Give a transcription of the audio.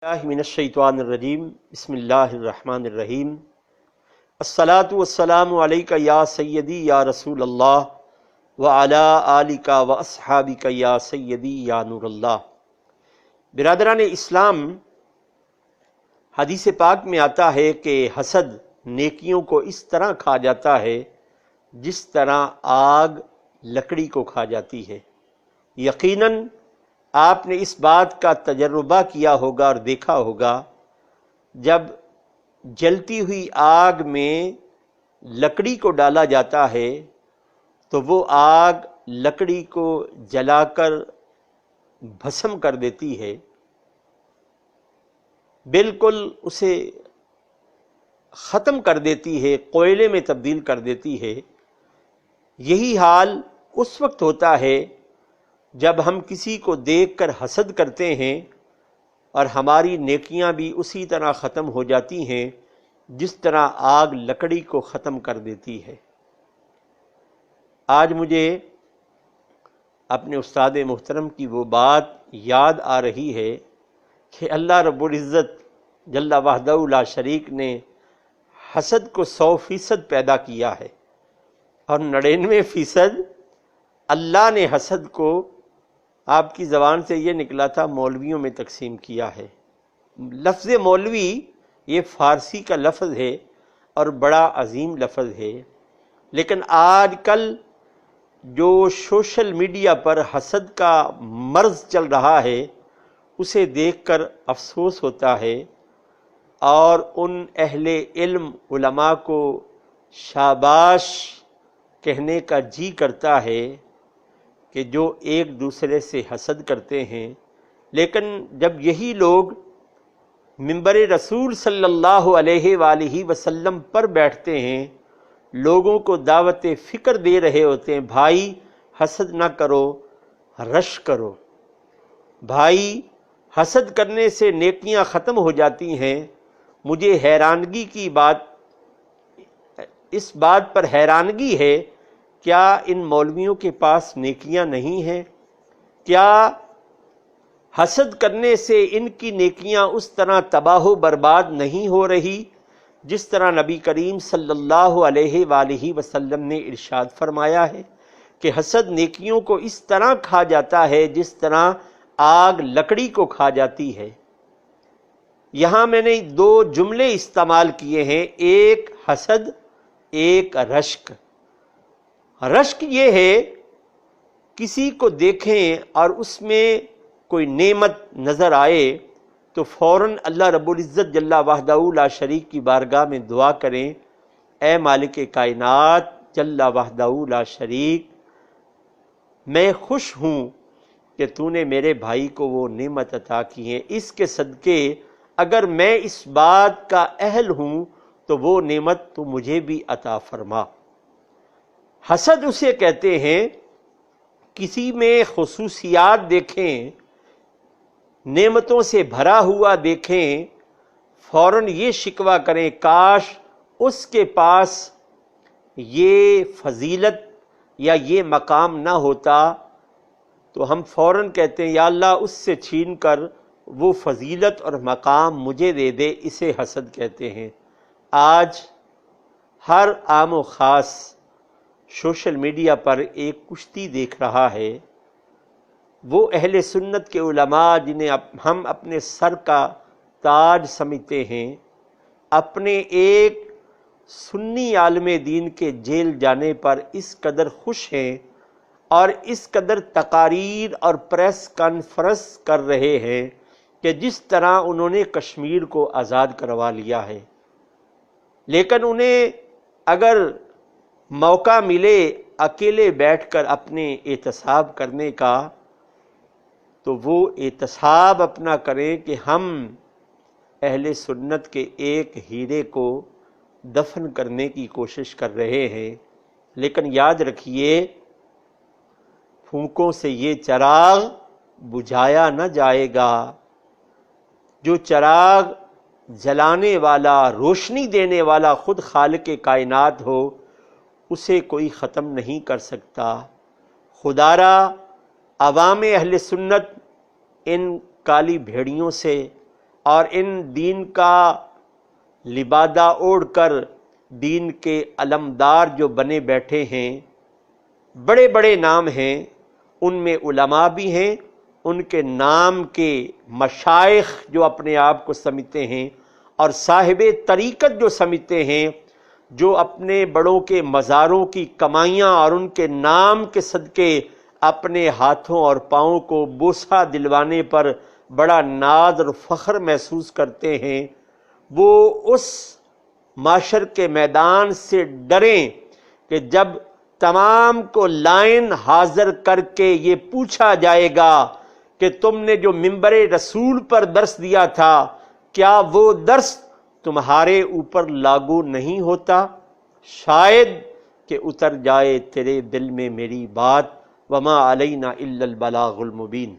मिनश्शैतानिर्रजीम बिस्मिल्लाहिर्रहमानिर्रहीम अस्सलातु वस्सलामु अलैका या सय्यदी या रसूल अल्लाह व अला आलिका व अस्हाबिका या सय्यदी या नूरल्लाह। बिरादरान इस्लाम, हदीस पाक में आता है कि हसद नेकियों को इस तरह खा जाता है जिस तरह आग लकड़ी को खा जाती है। यकीनन आपने इस बात का तजर्बा किया होगा और देखा होगा, जब जलती हुई आग में लकड़ी को डाला जाता है तो वो आग लकड़ी को जलाकर भस्म कर देती है, बिल्कुल उसे ख़त्म कर देती है, कोयले में तब्दील कर देती है। यही हाल उस वक्त होता है जब हम किसी को देखकर हसद करते हैं और हमारी नेकियां भी उसी तरह ख़त्म हो जाती हैं जिस तरह आग लकड़ी को ख़त्म कर देती है। आज मुझे अपने उस्ताद मुहतरम की वो बात याद आ रही है कि अल्लाह रब्बुल इज़्ज़त जल्ला वहदहू ला शरीक ने हसद को 100% पैदा किया है और 99% अल्लाह ने हसद को, आपकी ज़बान से ये निकला था, मौलवियों में तकसीम किया है। लफ्ज़ मौलवी ये फ़ारसी का लफ्ज़ है और बड़ा अजीम लफ्ज़ है, लेकिन आजकल जो सोशल मीडिया पर हसद का मर्ज़ चल रहा है उसे देखकर अफसोस होता है और उन अहले इल्म उलमा को शाबाश कहने का जी करता है कि जो एक दूसरे से हसद करते हैं। लेकिन जब यही लोग मिंबर रसूल सल्लल्लाहु अलैहि वसल्लम पर बैठते हैं, लोगों को दावत फ़िक्र दे रहे होते हैं, भाई हसद ना करो, रश करो, भाई हसद करने से नेकियां ख़त्म हो जाती हैं। मुझे हैरानगी की बात, इस बात पर हैरानगी है, क्या इन मौलवियों के पास नेकियां नहीं हैं? क्या हसद करने से इनकी नेकियां उस तरह तबाह बर्बाद नहीं हो रही जिस तरह नबी करीम सल्लल्लाहु अलैहि वसल्लम ने इरशाद फरमाया है कि हसद नेकियों को इस तरह खा जाता है जिस तरह आग लकड़ी को खा जाती है। यहाँ मैंने 2 जुमले इस्तेमाल किए हैं, एक हसद, एक रश्क। रश्क ये है, किसी को देखें और उसमें कोई नेमत नज़र आए तो फ़ौरन अल्लाह रब्बुल इज़्ज़त जल्ला वहदहू ला शरीक की बारगाह में दुआ करें, ए मालिक कायनात जल्ला वहदहू ला शरीक, मैं खुश हूँ कि तूने मेरे भाई को वो नेमत अता की है, इसके सदके अगर मैं इस बात का अहल हूँ तो वो नेमत तो मुझे भी अता फरमा। हसद उसे कहते हैं, किसी में खुसूसियात देखें, नेमतों से भरा हुआ देखें, फ़ौरन ये शिकवा करें काश उसके पास ये फजीलत या ये मकाम ना होता, तो हम फ़ौरन कहते हैं या अल्लाह उससे छीन कर वो फजीलत और मकाम मुझे दे दे, इसे हसद कहते हैं। आज हर आम व ख़ास सोशल मीडिया पर एक कुश्ती देख रहा है। वो अहले सुन्नत के उलमा जिन्हें हम अपने सर का ताज समझते हैं, अपने एक सुन्नी आलमे दीन के जेल जाने पर इस कदर खुश हैं और इस कदर तकारीर और प्रेस कॉन्फ्रेंस कर रहे हैं कि जिस तरह उन्होंने कश्मीर को आज़ाद करवा लिया है। लेकिन उन्हें अगर मौका मिले अकेले बैठकर अपने एहतसाब करने का, तो वो एहतसाब अपना करें कि हम अहले सुन्नत के एक हीरे को दफन करने की कोशिश कर रहे हैं। लेकिन याद रखिए, फूंकों से ये चिराग बुझाया न जाएगा। जो चिराग जलाने वाला, रोशनी देने वाला खुद खालिक कायनात हो, उसे कोई ख़त्म नहीं कर सकता। खुदारा अवाम अहले सुन्नत इन काली भेड़ियों से اور ان دین کا لبادہ اوڑھ کر دین کے علمدار جو بنے بیٹھے ہیں، بڑے بڑے نام ہیں، ان میں علماء بھی ہیں، ان کے نام کے مشائخ جو اپنے آپ کو سمجھتے ہیں، اور صاحب طریقت جو سمجھتے ہیں، جو اپنے بڑوں کے مزاروں کی کمائیاں اور ان کے نام کے صدقے اپنے ہاتھوں اور پاؤں کو بوسہ دلوانے پر بڑا ناز اور فخر محسوس کرتے ہیں، وہ اس معاشر کے میدان سے ڈریں کہ جب تمام کو لائن حاضر کر کے یہ پوچھا جائے گا کہ تم نے جو منبر رسول پر درس دیا تھا، کیا وہ درس تمہارے اوپر لاگو نہیں ہوتا؟ شاید کہ اتر جائے تیرے دل میں میری بات، وما علینا الا البلاغ المبین۔